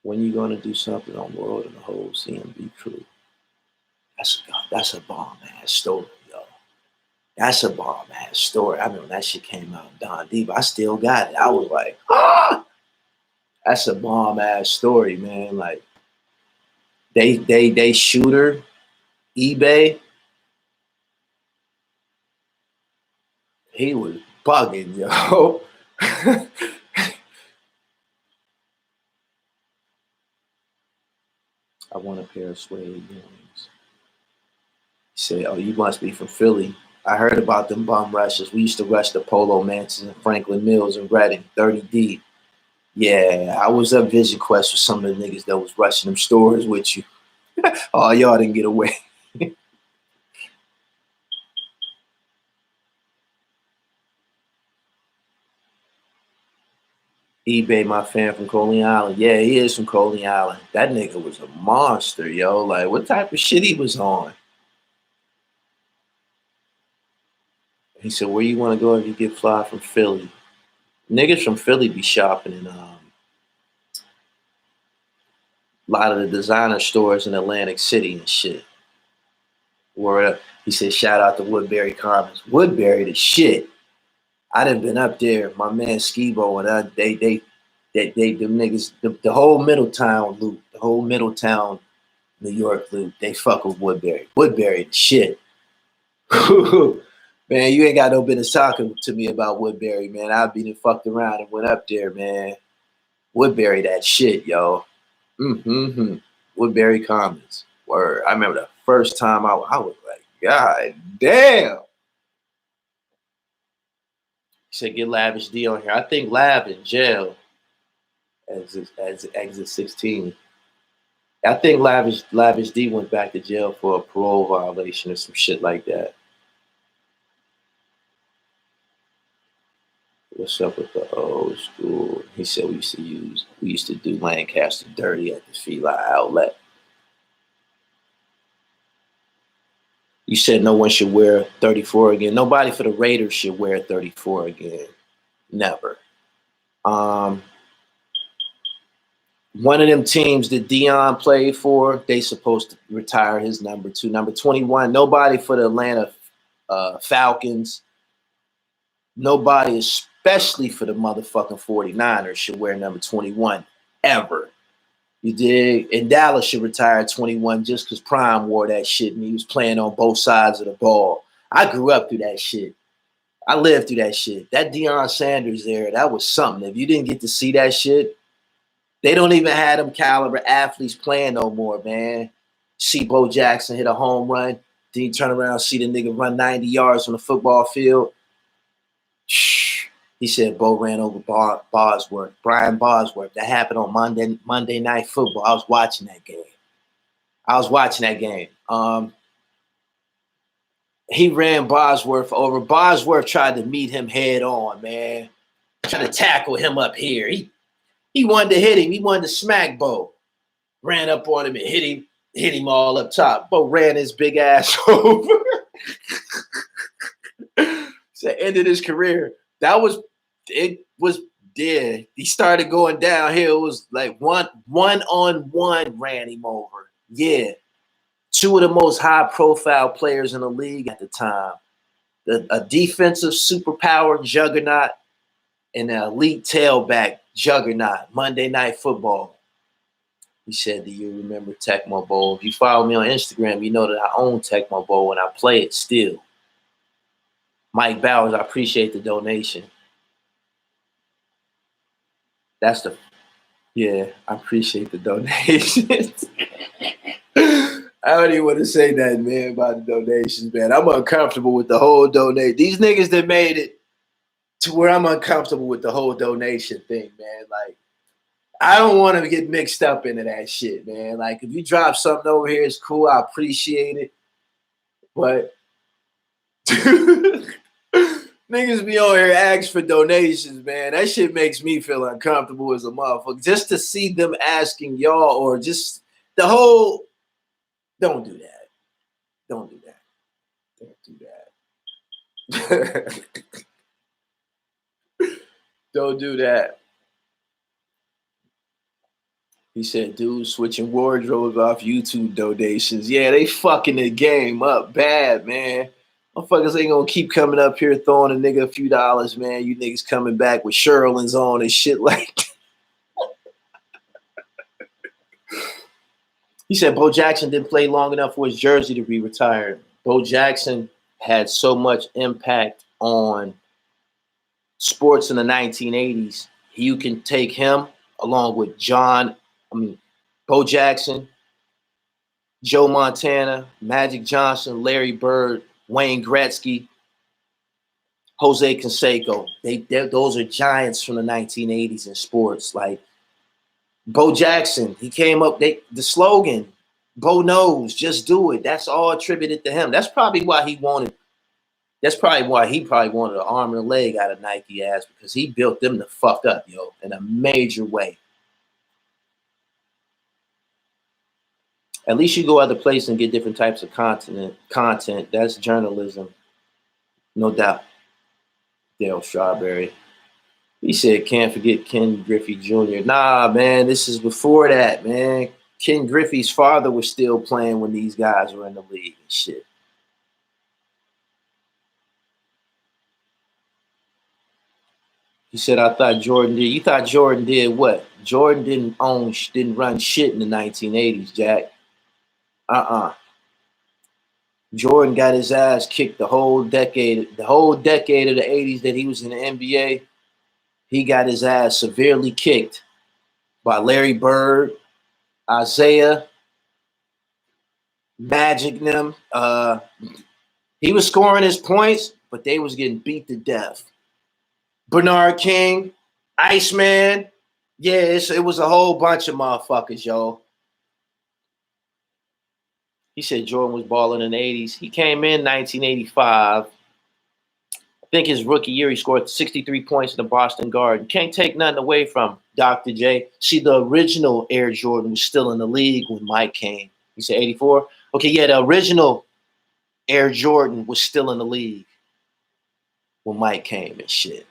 When you gonna do something on World and the whole CMB crew? That's a bomb ass story, yo. That's a bomb ass story. I remember that shit came out Don Deep. I still got it. I was like, ah, that's a bomb ass story, man. Like they shooter, eBay, he was bugging, yo. I want a pair of suede earrings. He said, oh, you must be from Philly. I heard about them bum rushes. We used to rush the Polo Mansions and Franklin Mills and Reading, 30 deep. Yeah, I was up Vision Quest with some of the niggas that was rushing them stores with you. Oh, y'all didn't get away. eBay, my fan from Coley Island. Yeah, he is from Coley Island. That nigga was a monster, yo. Like, what type of shit he was on? He said, where you want to go if you get fly from Philly? Niggas from Philly be shopping in a lot of the designer stores in Atlantic City and shit. Where he said, shout out to Woodbury Commons. Woodbury the shit. I done been up there. My man Skibo and they them niggas, the whole Middletown loop, the whole Middletown, New York loop, they fuck with Woodbury. Woodbury the shit. Man, you ain't got no business talking to me about Woodbury, man. I've been and fucked around and went up there, man. Woodbury that shit, yo. Mm-hmm. Woodbury Commons. Word. I remember the first time I was like, God damn. He said, get Lavish D on here. I think Lav in jail as exit 16. I think Lavish D went back to jail for a parole violation or some shit like that. What's up with the old school? He said we used to do Lancaster dirty at the Fila outlet. You said no one should wear 34 again. Nobody for the Raiders should wear 34 again. Never. One of them teams that Dion played for, they supposed to retire his number 2. Number 21, nobody for the Atlanta Falcons. Nobody, especially for the motherfucking 49ers, should wear number 21 ever. You dig? And Dallas should retire at 21 just because Prime wore that shit and he was playing on both sides of the ball. I grew up through that shit. I lived through that shit. That Deion Sanders there, that was something. If you didn't get to see that shit, they don't even have them caliber athletes playing no more, man. See Bo Jackson hit a home run, then you turn around and see the nigga run 90 yards on the football field. He said Bo ran over Bosworth, Brian Bosworth. That happened on Monday Night Football. I was watching that game. He ran Bosworth over. Bosworth tried to meet him head on, man. Trying to tackle him up here. He wanted to hit him. He wanted to smack Bo. Ran up on him and hit him all up top. Bo ran his big ass over. It's the end of his career. It was dead. He started going downhill. It was like one-on-one ran him over. Yeah. 2 of the most high-profile players in the league at the time. A defensive superpower juggernaut and an elite tailback juggernaut. Monday Night Football. He said, do you remember Tecmo Bowl? If you follow me on Instagram, you know that I own Tecmo Bowl and I play it still. Mike Bowers, I appreciate the donation. I appreciate the donations. I don't even want to say that, man, about the donations, man. I'm uncomfortable with the whole donation. These niggas that made it to where I'm uncomfortable with the whole donation thing, man. Like, I don't want to get mixed up into that shit, man. Like, if you drop something over here, it's cool. I appreciate it. But niggas be on here asking for donations, man. That shit makes me feel uncomfortable as a motherfucker. Just to see them asking y'all or just the whole, don't do that. Don't do that. Don't do that. Don't do that. He said, dude, switching wardrobes off YouTube donations. Yeah, they fucking the game up bad, man. Motherfuckers ain't gonna keep coming up here throwing a nigga a few dollars, man. You niggas coming back with Sherlins on and shit like that. He said Bo Jackson didn't play long enough for his jersey to be retired. Bo Jackson had so much impact on sports in the 1980s. You can take him along with Bo Jackson, Joe Montana, Magic Johnson, Larry Bird, Wayne Gretzky, Jose Canseco. Those are giants from the 1980s in sports. Like Bo Jackson, he came up, the slogan, Bo knows, just do it. That's all attributed to him. That's probably why he wanted That's probably why he probably wanted an arm and a leg out of Nike ass, because he built them the fuck up, yo, in a major way. At least you go other places and get different types of content. That's journalism, no doubt. Dale Strawberry. He said, can't forget Ken Griffey Jr. Nah, man, this is before that, man. Ken Griffey's father was still playing when these guys were in the league and shit. He said, I thought Jordan did. You thought Jordan did what? Jordan didn't run shit in the 1980s, Jack. Jordan got his ass kicked the whole decade of the 80s that he was in the NBA. He got his ass severely kicked by Larry Bird, Isaiah, Magic them. He was scoring his points, but they was getting beat to death. Bernard King, Iceman. Yeah, it was a whole bunch of motherfuckers, yo. He said Jordan was balling in the 80s. He came in 1985. I think his rookie year, he scored 63 points in the Boston Garden. Can't take nothing away from Dr. J. See, the original Air Jordan was still in the league when Mike came. He said 84? Okay, yeah, the original Air Jordan was still in the league when Mike came and shit.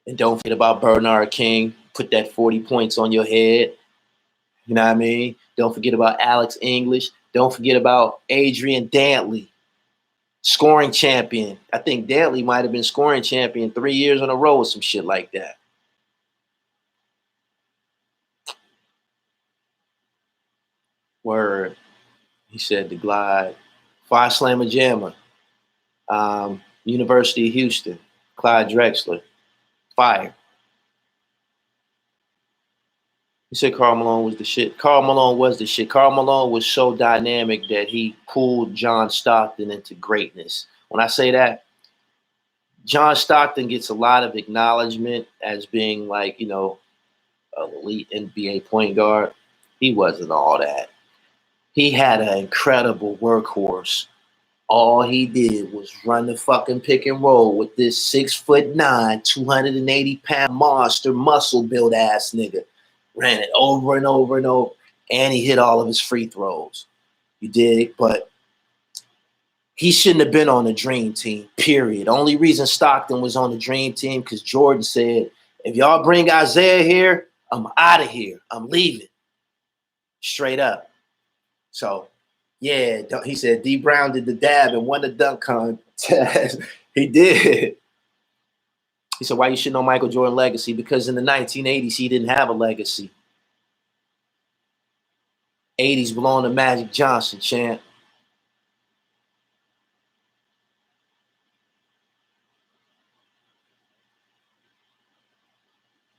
And don't forget about Bernard King. Put that 40 points on your head. You know what I mean? Don't forget about Alex English. Don't forget about Adrian Dantley, scoring champion. I think Dantley might have been scoring champion 3 years in a row or some shit like that. Word. He said the Glide. Phi Slamma Jamma. University of Houston. Clyde Drexler. Fire. He said Karl Malone was the shit. Karl Malone was the shit. Karl Malone was so dynamic that he pulled John Stockton into greatness. When I say that, John Stockton gets a lot of acknowledgement as being like, you know, an elite NBA point guard. He wasn't all that. He had an incredible workhorse. All he did was run the fucking pick and roll with this 6'9", 280-pound monster, muscle built ass nigga. Ran it over and over and over, and he hit all of his free throws. You dig? But he shouldn't have been on the dream team, period. Only reason Stockton was on the dream team because Jordan said, if y'all bring Isaiah here, I'm out of here. I'm leaving. Straight up. So, yeah, he said D. Brown did the dab and won the dunk contest. He did. He said, why you shouldn't know Michael Jordan legacy? Because in the 1980s, he didn't have a legacy. 80s belong to Magic Johnson, champ.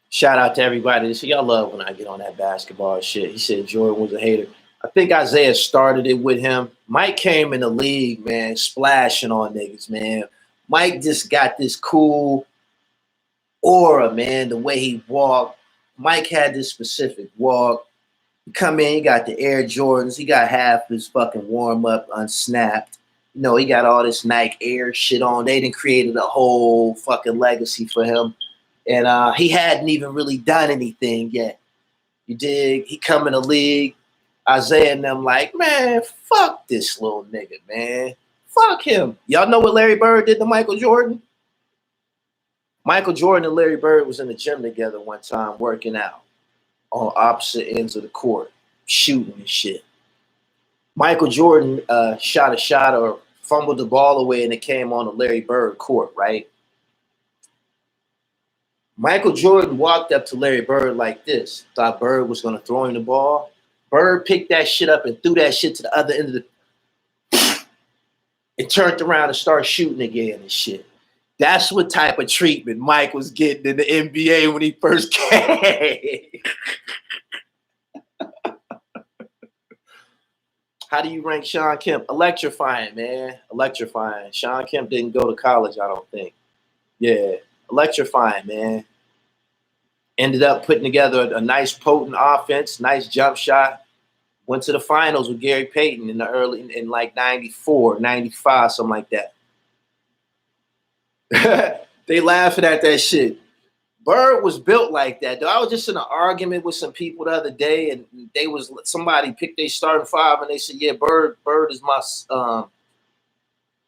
Shout out to everybody. So y'all love when I get on that basketball shit. He said Jordan was a hater. I think Isaiah started it with him. Mike came in the league, man, splashing on niggas, man. Mike just got this cool aura, man, the way he walked. Mike had this specific walk. You come in, he got the Air Jordans. He got half his fucking warm-up unsnapped. You know, he got all this Nike Air shit on. They done created a whole fucking legacy for him. And he hadn't even really done anything yet. You dig? He come in the league. Isaiah and them like, man, fuck this little nigga, man. Fuck him. Y'all know what Larry Bird did to Michael Jordan? Michael Jordan and Larry Bird was in the gym together one time working out on opposite ends of the court, shooting and shit. Michael Jordan shot a shot or fumbled the ball away and it came on the Larry Bird court, right? Michael Jordan walked up to Larry Bird like this. Thought Bird was going to throw him the ball. Bird picked that shit up and threw that shit to the other end of the... and turned around and started shooting again and shit. That's what type of treatment Mike was getting in the NBA when he first came. How do you rank Sean Kemp? Electrifying, man. Electrifying. Sean Kemp didn't go to college, I don't think. Yeah. Electrifying, man. Ended up putting together a nice potent offense, nice jump shot. Went to the finals with Gary Payton in like 94, 95, something like that. They laughing at that shit. Bird was built like that, though. I was just in an argument with some people the other day, and somebody picked their starting five, and they said, "Yeah, Bird is my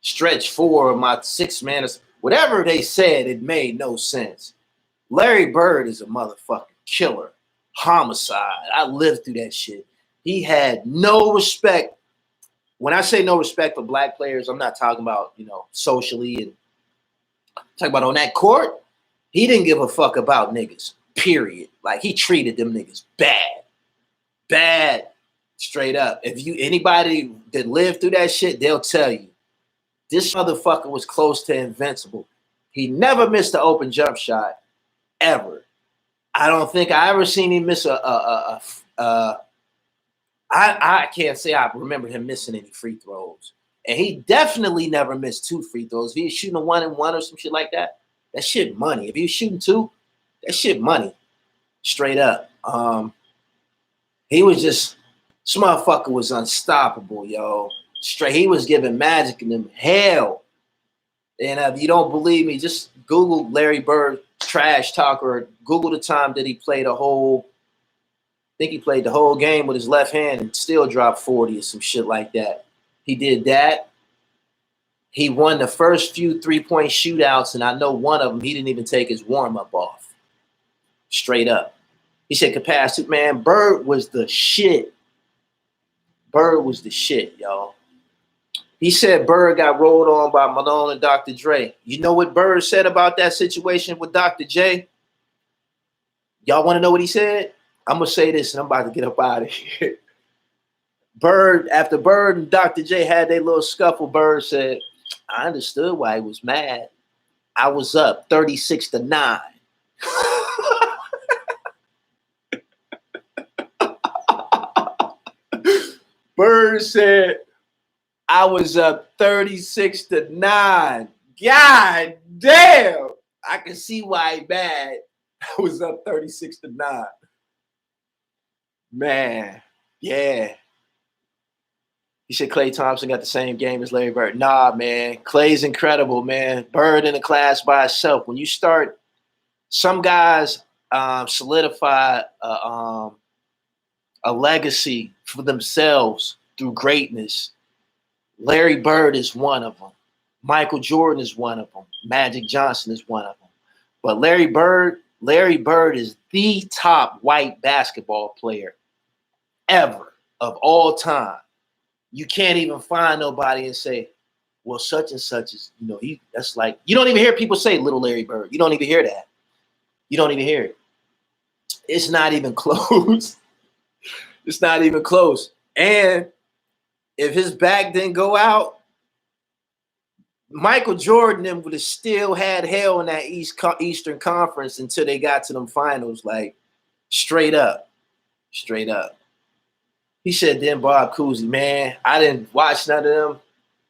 stretch four, my six man." Whatever they said, it made no sense. Larry Bird is a motherfucking killer, homicide. I lived through that shit. He had no respect. When I say no respect for black players, I'm not talking about socially, and I'm talking about on that court. He didn't give a fuck about niggas. Period. Like he treated them niggas bad, straight up. If anybody that lived through that shit, they'll tell you this motherfucker was close to invincible. He never missed an open jump shot ever. I don't think I ever seen him miss I can't say I remember him missing any free throws. And he definitely never missed 2 free throws. If he was shooting a 1-and-1 or some shit like that, that shit money. If he was shooting 2, that shit money. Straight up. He was just, this motherfucker was unstoppable, yo. Straight, he was giving Magic and them hell. And if you don't believe me, just Google Larry Bird trash talker. Google the time that he played I think he played the whole game with his left hand and still dropped 40 or some shit like that. He did that. He won the first few 3-point shootouts, and I know one of them, he didn't even take his warm-up off. Straight up. He said capacity, man, Bird was the shit. Bird was the shit, y'all. He said Bird got rolled on by Malone and Dr. Dre. You know what Bird said about that situation with Dr. J? Y'all want to know what he said? I'm going to say this, and I'm about to get up out of here. After Bird and Dr. J had their little scuffle, Bird said, I understood why he was mad. I was up 36-9. Bird said, I was up 36-9. God damn. I can see why he mad. I was up 36-9. Man, yeah. He said Klay Thompson got the same game as Larry Bird. Nah, man. Klay's incredible, man. Bird in a class by itself. When you start, some guys solidify a legacy for themselves through greatness. Larry Bird is one of them. Michael Jordan is one of them. Magic Johnson is one of them. But Larry Bird is the top white basketball player ever of all time. You can't even find nobody and say, well, such and such is, that's like, you don't even hear people say little Larry Bird. You don't even hear that. You don't even hear it. It's not even close. It's not even close. And if his back didn't go out, Michael Jordan would have still had hell in that Eastern Conference until they got to them finals, like straight up. Straight up. He said, then Bob Cousy, man, I didn't watch none of them.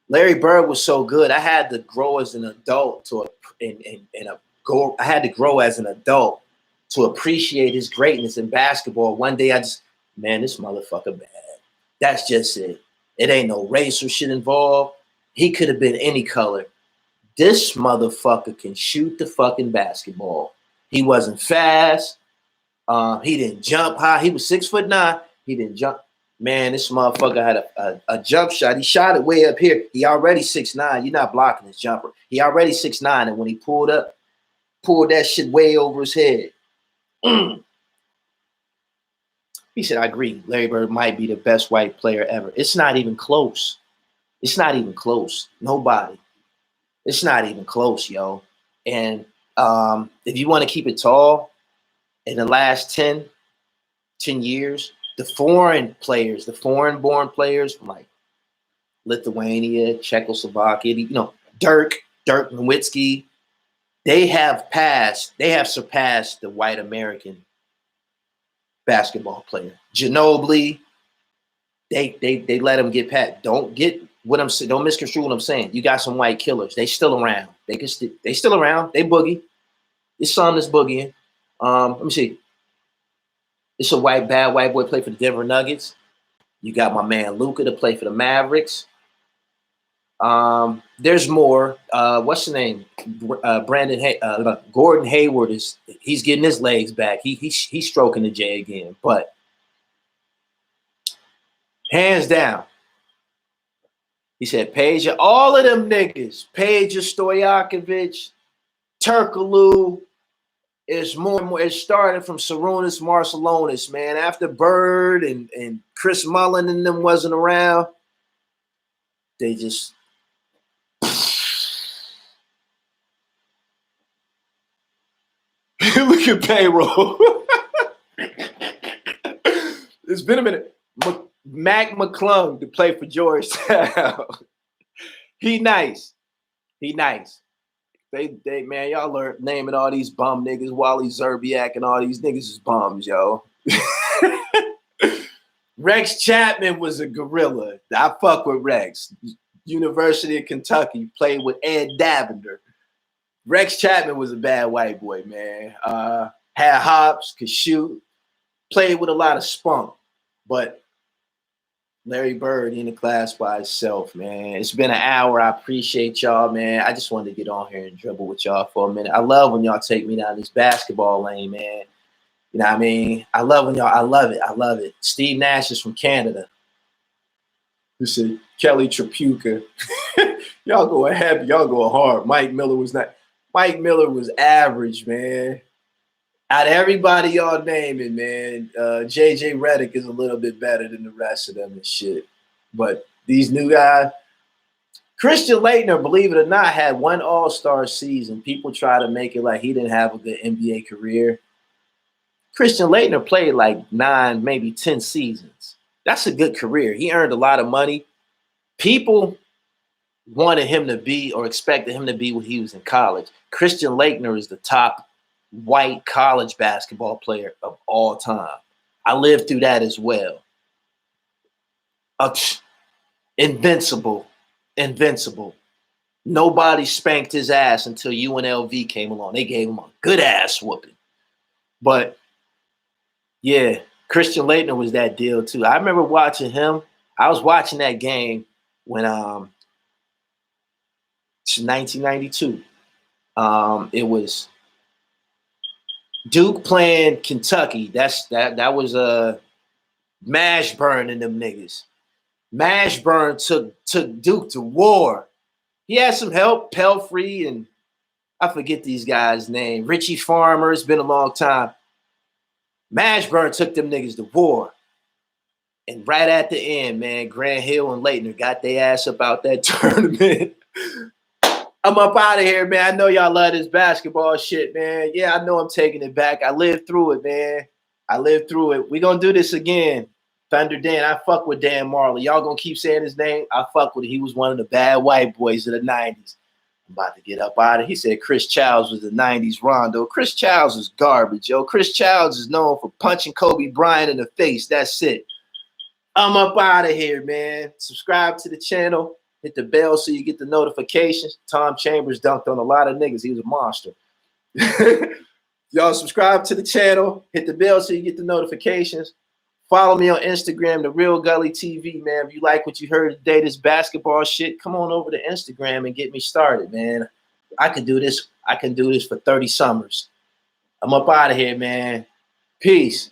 Larry Bird was so good. I had to grow as an adult I had to grow as an adult to appreciate his greatness in basketball. One day this motherfucker bad. That's just it. It ain't no race or shit involved. He could have been any color. This motherfucker can shoot the fucking basketball. He wasn't fast. He didn't jump high. He was 6'9". He didn't jump. Man, this motherfucker had a jump shot. He shot it way up here. He already 6'9". You're not blocking his jumper. He already 6'9", and when he pulled that shit way over his head. He said, I agree. Larry Bird might be the best white player ever. It's not even close. It's not even close. Nobody. It's not even close, yo. And if you want to keep it tall, in the last 10 years, the foreign born players from like Lithuania, Czechoslovakia, Dirk Nowitzki, they have surpassed the white American basketball player. Ginobili, they let him get past. Don't get what I'm saying. Don't misconstrue what I'm saying. You got some white killers. They still around. They still around. They boogie. It's some that's boogieing. Let me see. It's a bad white boy play for the Denver Nuggets. You got my man Luka to play for the Mavericks. There's more. What's the name? Gordon Hayward he's getting his legs back. He's stroking the J again. But hands down, he said Peja, all of them niggas, Peja, Stojakovic, Turkoglu, it's more and more. It started from Sarunas Marcelonis, man. After Bird and Chris Mullin and them wasn't around, they just look at payroll. It's been a minute. Mac McClung to play for Georgetown. He nice. He nice. They man, y'all learn naming all these bum niggas, Wally Zerbiak and all these niggas is bums, yo. Rex Chapman was a gorilla. I fuck with Rex. University of Kentucky, played with Ed Davender. Rex Chapman was a bad white boy, man. Had hops, could shoot, played with a lot of spunk. But Larry Bird in the class by himself, man. It's been an hour. I appreciate y'all, man. I just wanted to get on here and dribble with y'all for a minute. I love when y'all take me down this basketball lane, man. You know what I mean? I love when y'all, I love it. I love it. Steve Nash is from Canada. Who said Kelly Tripucka. Y'all going happy. Y'all going hard. Mike Miller was not. Mike Miller was average, man. Out of everybody y'all naming, man, JJ Redick is a little bit better than the rest of them and shit. But these new guys, Christian Laettner, believe it or not, had one All-Star season. People try to make it like he didn't have a good NBA career. Christian Laettner played like 9, maybe 10 seasons. That's a good career. He earned a lot of money. People wanted him to be or expected him to be when he was in college. Christian Laettner is the top white college basketball player of all time. I lived through that as well. Invincible. Nobody spanked his ass until UNLV came along. They gave him a good ass whooping. But yeah, Christian Laettner was that deal too. I remember watching him. I was watching that game when 1992. It was Duke playing Kentucky. That was Mashburn and them niggas. Mashburn took Duke to war. He had some help, Pelfrey, and I forget these guys' name. Richie Farmer. It's been a long time. Mashburn took them niggas to war. And right at the end, man, Grant Hill and Laettner got their ass up out that tournament. I'm up out of here, man. I know y'all love this basketball shit, man. Yeah, I know I'm taking it back. I lived through it, man. I lived through it. We're going to do this again. Thunder Dan, I fuck with Dan Marley. Y'all going to keep saying his name? I fuck with it. He was one of the bad white boys of the 90s. I'm about to get up out of it. He said Chris Childs was the 90s Rondo. Chris Childs is garbage, yo. Chris Childs is known for punching Kobe Bryant in the face. That's it. I'm up out of here, man. Subscribe to the channel. Hit the bell so you get the notifications. Tom Chambers dunked on a lot of niggas. He was a monster. Y'all subscribe to the channel. Hit the bell so you get the notifications. Follow me on Instagram, The Real Gully TV, man. If you like what you heard today, this basketball shit, come on over to Instagram and get me started, man. I can do this. I can do this for 30 summers. I'm up out of here, man. Peace.